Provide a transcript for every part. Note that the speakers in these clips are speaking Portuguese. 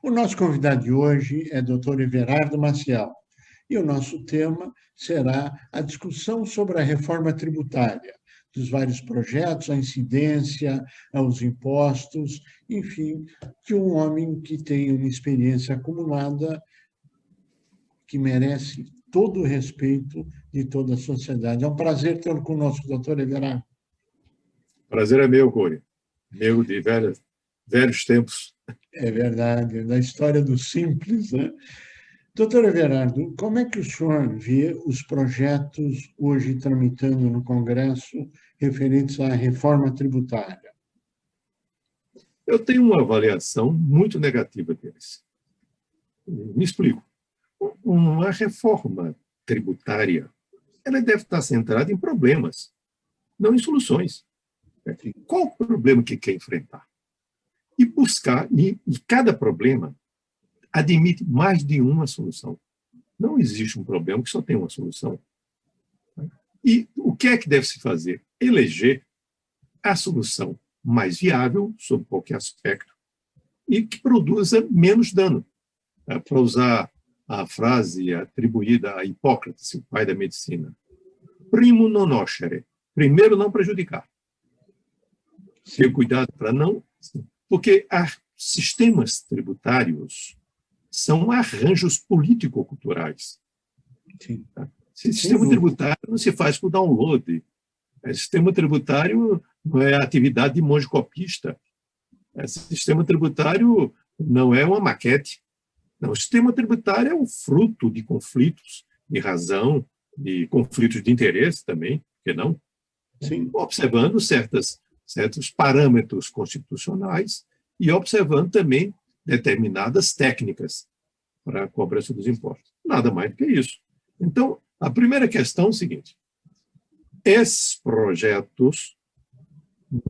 O nosso convidado de hoje é Dr. Everardo Maciel e o nosso tema será a discussão sobre a reforma tributária, dos vários projetos, a incidência, aos impostos, enfim, de um homem que tem uma experiência acumulada que merece todo o respeito de toda a sociedade. É um prazer tê-lo conosco, doutor Everardo. Prazer é meu, Cori. Meu de velhos tempos. É verdade, da história do simples, né? Doutor Everardo, como é que o senhor vê os projetos hoje tramitando no Congresso referentes à reforma tributária? Eu tenho uma avaliação muito negativa deles. Me explico. Uma reforma tributária, ela deve estar centrada em problemas, não em soluções. Qual o problema que quer enfrentar? E buscar, e cada problema admite mais de uma solução. Não existe um problema que só tem uma solução. E o que é que deve se fazer? Eleger a solução mais viável, sob qualquer aspecto, e que produza menos dano. Para usar a frase atribuída a Hipócrates, o pai da medicina, primo non nocere, primeiro não prejudicar. Ter cuidado para não... Porque sistemas tributários são arranjos político-culturais. Sistema tributário não se faz por download. Sistema tributário não é atividade de monge copista. Sistema tributário não é uma maquete. Não, o sistema tributário é o fruto de conflitos de razão, de conflitos de interesse também, por que não? Sim. Observando certos parâmetros constitucionais e observando também determinadas técnicas para a cobrança dos impostos. Nada mais do que isso. Então, a primeira questão é o seguinte: esses projetos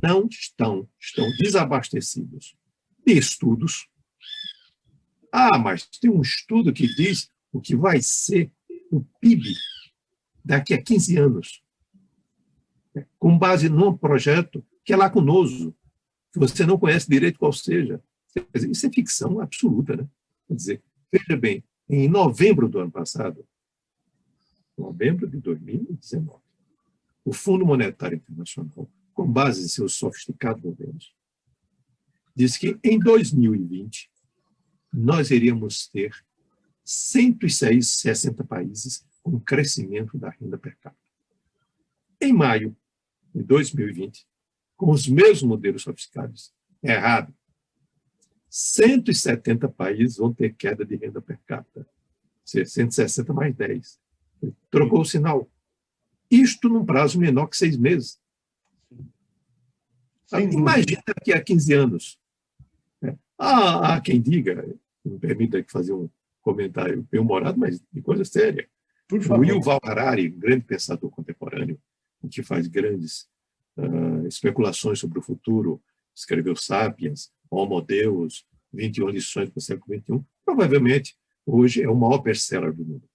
não estão desabastecidos de estudos. Mas tem um estudo que diz o que vai ser o PIB daqui a 15 anos, com base num projeto que é lacunoso, que você não conhece direito qual seja. Quer dizer, isso é ficção absoluta, né? Quer dizer, veja bem, em novembro do ano passado, novembro de 2019, o Fundo Monetário Internacional, com base em seus sofisticados modelos, disse que em 2020 nós iríamos ter 160 países com crescimento da renda per capita. Em maio de 2020, com os mesmos modelos sofisticados, errado. 170 países vão ter queda de renda per capita. 160 mais 10. Trocou o sinal. Isto num prazo menor que 6 meses. Imagina daqui a 15 anos. Há quem diga, me permita fazer um comentário bem-humorado, mas de coisa séria. Por favor. O Yuval Harari, grande pensador contemporâneo, que faz grandes especulações sobre o futuro, escreveu Sapiens, Homo Deus, 21 lições para o século XXI, provavelmente hoje é o maior best-seller do mundo.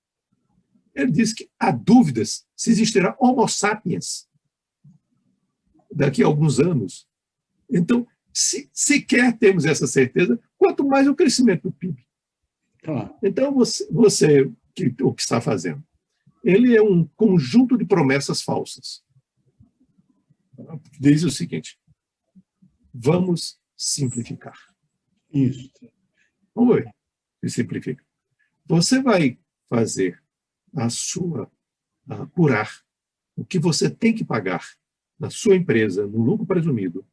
Ele diz que há dúvidas se existirá Homo sapiens daqui a alguns anos. Então, se sequer temos essa certeza, quanto mais o crescimento do PIB. Então, você o que está fazendo? Ele é um conjunto de promessas falsas. Diz o seguinte: vamos simplificar. Isso. Oi, se simplifica. Você vai fazer apurar o que você tem que pagar na sua empresa, no lucro presumido,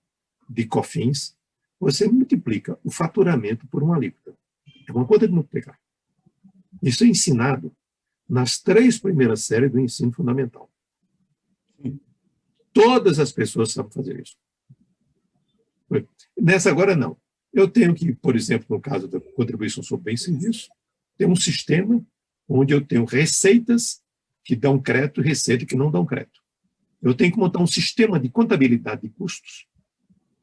de COFINS, você multiplica o faturamento por uma alíquota. É uma conta de multiplicar. Isso é ensinado nas 3 primeiras séries do ensino fundamental. Todas as pessoas sabem fazer isso. Nessa agora, não. Eu tenho que, por exemplo, no caso da contribuição sobre bens e serviços, ter um sistema onde eu tenho receitas que dão crédito e receita que não dão crédito. Eu tenho que montar um sistema de contabilidade de custos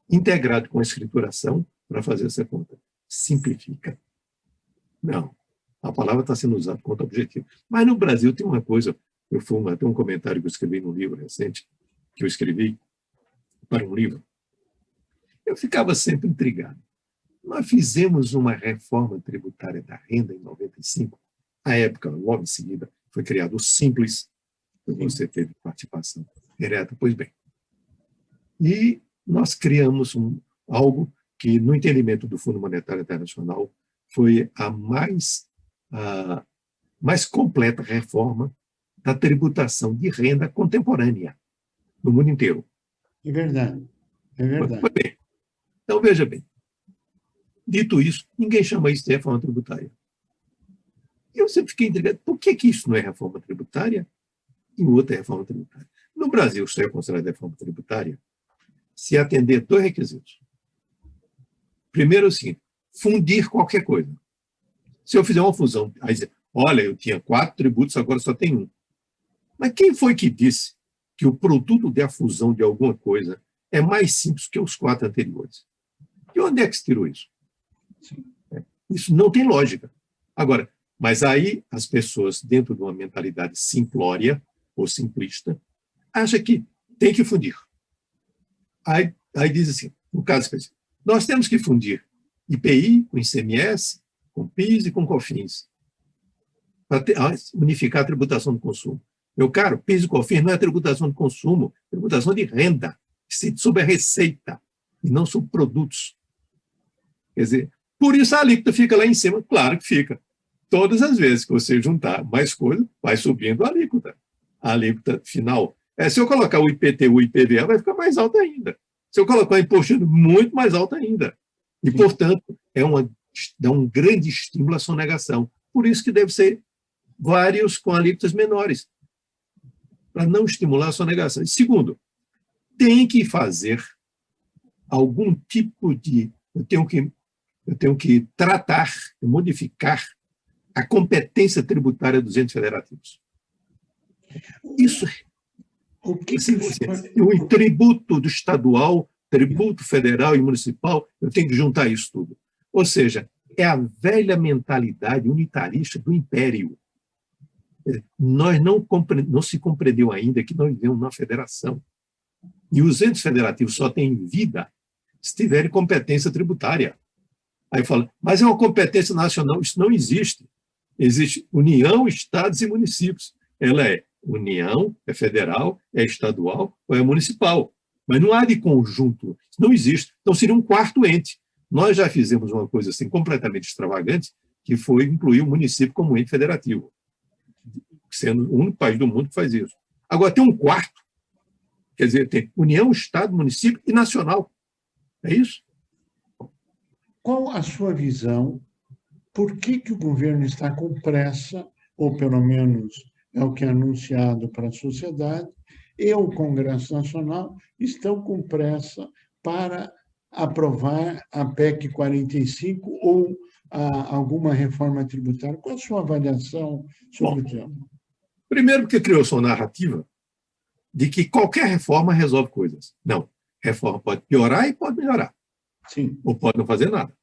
integrado com a escrituração para fazer essa conta. Simplifica. Não. A palavra está sendo usada contra objetivo. Mas no Brasil tem uma coisa, tem um comentário que eu escrevi num livro recente, que eu escrevi para um livro. Eu ficava sempre intrigado. Nós fizemos uma reforma tributária da renda em 95. À época, logo em seguida, foi criado o Simples, que você teve participação direta. Pois bem. E nós criamos algo que, no entendimento do Fundo Monetário Internacional, foi a mais completa reforma da tributação de renda contemporânea no mundo inteiro. É verdade, é verdade. Pois bem. Então, veja bem. Dito isso, ninguém chama isso de reforma tributária. Eu sempre fiquei intrigado, por que isso não é reforma tributária e outra é reforma tributária? No Brasil, isso é considerado reforma tributária se atender dois requisitos. Primeiro, assim, fundir qualquer coisa. Se eu fizer uma fusão, aí dizer, olha, eu tinha 4 tributos, agora só tem um. Mas quem foi que disse que o produto da fusão de alguma coisa é mais simples que os 4 anteriores? De onde é que se tirou isso? Isso não tem lógica. Agora, mas aí as pessoas, dentro de uma mentalidade simplória ou simplista, acham que tem que fundir. Aí diz assim, no caso específico, nós temos que fundir IPI com ICMS, com PIS e com COFINS, para unificar a tributação do consumo. Meu caro, PIS e COFINS não é tributação de consumo, é tributação de renda, sobre a receita, e não sobre produtos. Quer dizer, por isso a alíquota fica lá em cima. Claro que fica. Todas as vezes que você juntar mais coisa, vai subindo a alíquota. A alíquota final. Se eu colocar o IPTU e o IPVA, vai ficar mais alta ainda. Se eu colocar o imposto, muito mais alta ainda. E, portanto, dá um grande estímulo à sonegação. Por isso que deve ser vários com alíquotas menores, para não estimular a sonegação. E, segundo, tem que fazer algum tipo de... Eu tenho que tratar, modificar a competência tributária dos entes federativos. Isso... O tributo do estadual, tributo federal e municipal, eu tenho que juntar isso tudo. Ou seja, é a velha mentalidade unitarista do império. Nós não se compreendeu ainda que nós vivemos numa federação. E os entes federativos só têm vida se tiverem competência tributária. Aí fala, mas é uma competência nacional. Isso não existe. Existe União, Estados e municípios. Ela é União, é federal, é estadual ou é municipal. Mas não há de conjunto, não existe. Então seria um quarto ente. Nós já fizemos uma coisa assim completamente extravagante, que foi incluir o município como ente federativo, sendo o único país do mundo que faz isso. Agora tem um quarto, quer dizer, tem União, Estado, município e nacional. É isso? Qual a sua visão? Por que o governo está com pressa, ou pelo menos é o que é anunciado para a sociedade, e o Congresso Nacional estão com pressa para aprovar a PEC 45 ou alguma reforma tributária? Qual a sua avaliação sobre o tema? Primeiro, porque criou-se uma narrativa de que qualquer reforma resolve coisas. Não. Reforma pode piorar e pode melhorar. Sim. Ou pode não fazer nada.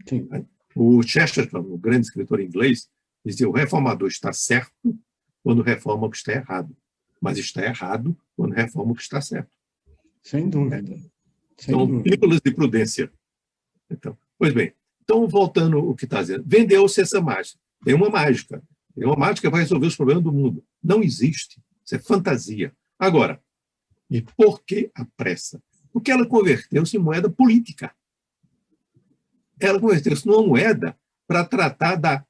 Sim. O Chesterton, o grande escritor inglês, dizia: o reformador está certo quando reforma o que está errado, mas está errado quando reforma o que está certo. Sem dúvida. São pílulas de prudência. Então, pois bem, então, voltando ao que está dizendo, vendeu-se essa mágica. Tem uma mágica. Tem uma mágica que vai resolver os problemas do mundo. Não existe. Isso é fantasia. Agora, e por que a pressa? Porque ela converteu-se em moeda política. Ela converteu-se numa moeda para tratar da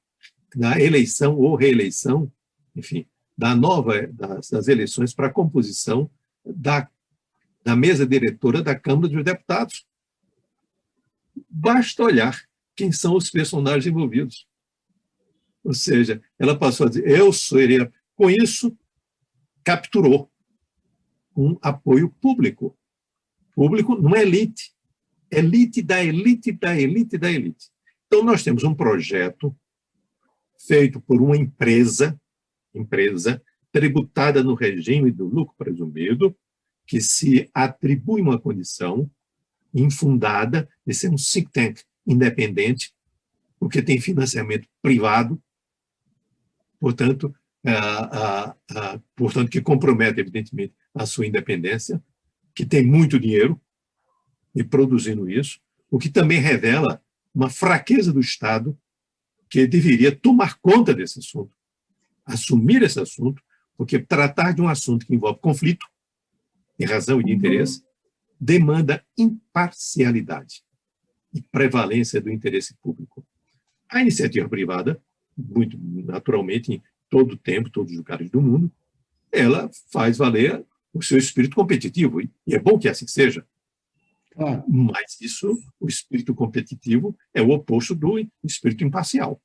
eleição ou reeleição, enfim, das eleições para a composição da mesa diretora da Câmara dos Deputados. Basta olhar quem são os personagens envolvidos. Ou seja, ela passou a dizer, eu seria... Com isso, capturou um apoio público. Público não é elite. Elite da elite da elite da elite. Então, nós temos um projeto feito por uma empresa tributada no regime do lucro presumido, que se atribui uma condição infundada de ser um think tank independente, porque tem financiamento privado, portanto, que compromete, evidentemente, a sua independência, que tem muito dinheiro e produzindo isso, o que também revela uma fraqueza do Estado que deveria tomar conta desse assunto, assumir esse assunto, porque tratar de um assunto que envolve conflito, de razão e de interesse, demanda imparcialidade e prevalência do interesse público. A iniciativa privada, muito naturalmente, em todo o tempo, todos os lugares do mundo, ela faz valer o seu espírito competitivo, e é bom que assim seja. Claro. Mas isso, o espírito competitivo, é o oposto do espírito imparcial.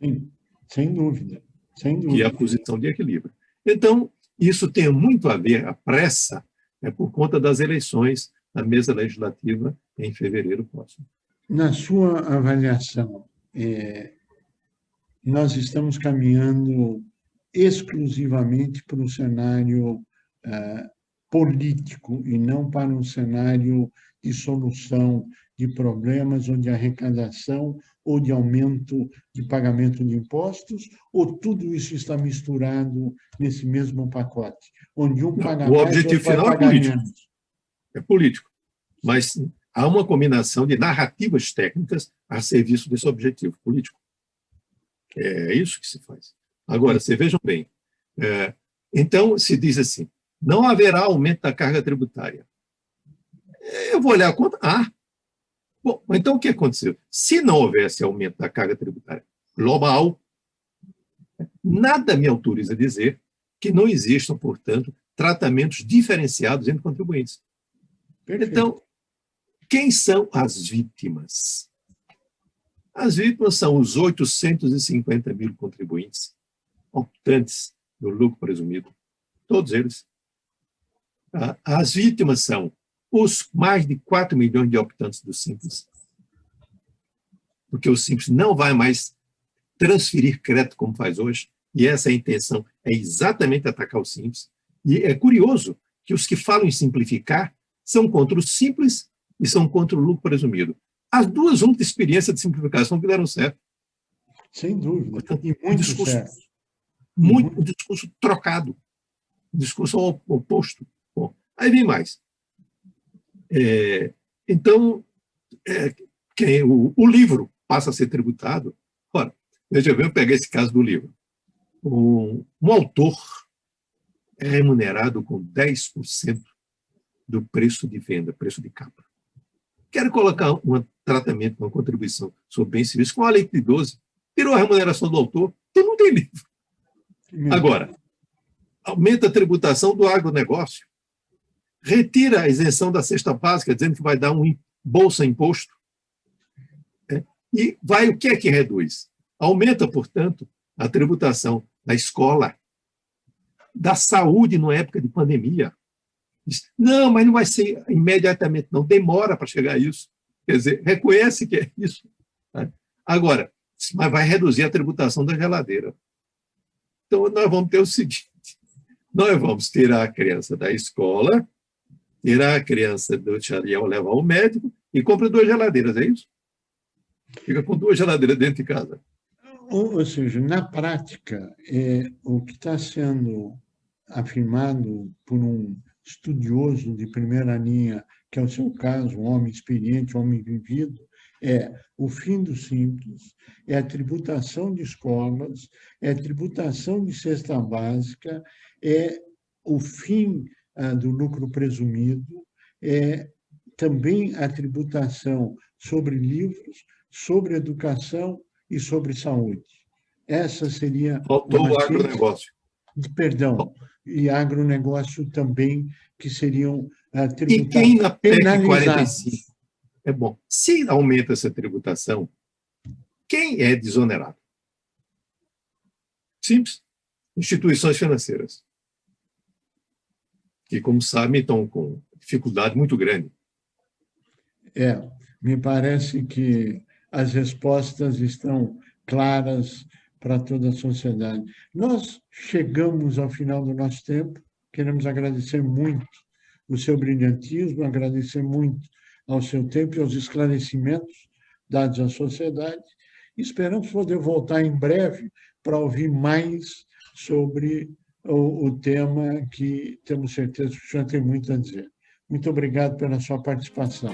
Sim, sem dúvida. Sem dúvida. Que é a posição de equilíbrio. Então, isso tem muito a ver, a pressa, por conta das eleições da mesa legislativa em fevereiro próximo. Na sua avaliação, nós estamos caminhando exclusivamente para um cenário político e não para um cenário de solução de problemas ou de arrecadação ou de aumento de pagamento de impostos, ou tudo isso está misturado nesse mesmo pacote, onde um paga mais, o objetivo final é político. Menos. É político, mas há uma combinação de narrativas técnicas a serviço desse objetivo político. É isso que se faz. Agora, vocês vejam bem, então se diz assim, não haverá aumento da carga tributária. Eu vou olhar a conta, bom, então o que aconteceu? Se não houvesse aumento da carga tributária global, nada me autoriza a dizer que não existam, portanto, tratamentos diferenciados entre contribuintes. Perfeito. Então, quem são as vítimas? As vítimas são os 850 mil contribuintes optantes do lucro presumido, todos eles. As vítimas são os mais de 4 milhões de optantes do Simples, porque o Simples não vai mais transferir crédito como faz hoje, e essa é a intenção, é exatamente atacar o Simples. E é curioso que os que falam em simplificar são contra o Simples e são contra o lucro presumido. As duas únicas experiências de simplificação que deram certo. Sem dúvida. Portanto, e muito certo. Um discurso trocado, um discurso oposto. Bom, aí vem mais. Então, o livro passa a ser tributado. Ora, veja bem, eu peguei esse caso do livro. Um autor é remunerado com 10% do preço de venda, preço de capa. Quero colocar um tratamento, uma contribuição sobre bens civis com a lei de 12, tirou a remuneração do autor, então não tem livro. Agora, aumenta a tributação do agronegócio, retira a isenção da cesta básica, dizendo que vai dar um bolsa imposto. E o que é que reduz? Aumenta, portanto, a tributação da escola, da saúde na época de pandemia. Diz, não, mas não vai ser imediatamente, não, demora para chegar a isso. Quer dizer, reconhece que é isso. Agora, mas vai reduzir a tributação da geladeira. Então, nós vamos ter o seguinte, nós vamos tirar a criança da escola, tirar a criança do xariel, levar ao médico e compra 2 geladeiras, é isso? Fica com 2 geladeiras dentro de casa. Ou seja, na prática, o que está sendo afirmado por um estudioso de primeira linha, que é o seu caso, um homem experiente, um homem vivido, é o fim do Simples, é a tributação de escolas, é a tributação de cesta básica, é o fim do lucro presumido, é também a tributação sobre livros, sobre educação e sobre saúde. Essa seria... Faltou o agronegócio. Perdão, e agronegócio também, que seriam tributados. E quem na PEC 45? É bom. Se aumenta essa tributação, quem é desonerado? Simples. Instituições financeiras. Que, como sabem, estão com dificuldade muito grande. Me parece que as respostas estão claras para toda a sociedade. Nós chegamos ao final do nosso tempo, queremos agradecer muito o seu brilhantismo, agradecer muito ao seu tempo e aos esclarecimentos dados à sociedade. Esperamos poder voltar em breve para ouvir mais sobre o tema que temos certeza que o senhor tem muito a dizer. Muito obrigado pela sua participação.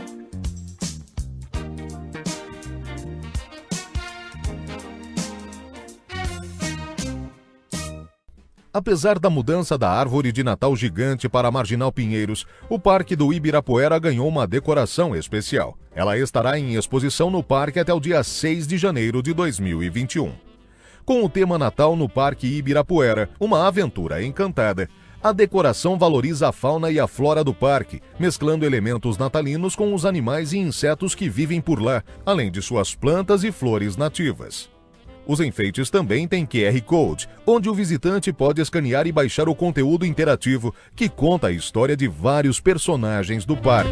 Apesar da mudança da árvore de Natal gigante para a Marginal Pinheiros, o Parque do Ibirapuera ganhou uma decoração especial. Ela estará em exposição no parque até o dia 6 de janeiro de 2021. Com o tema Natal no Parque Ibirapuera, uma aventura encantada, a decoração valoriza a fauna e a flora do parque, mesclando elementos natalinos com os animais e insetos que vivem por lá, além de suas plantas e flores nativas. Os enfeites também têm QR Code, onde o visitante pode escanear e baixar o conteúdo interativo que conta a história de vários personagens do parque.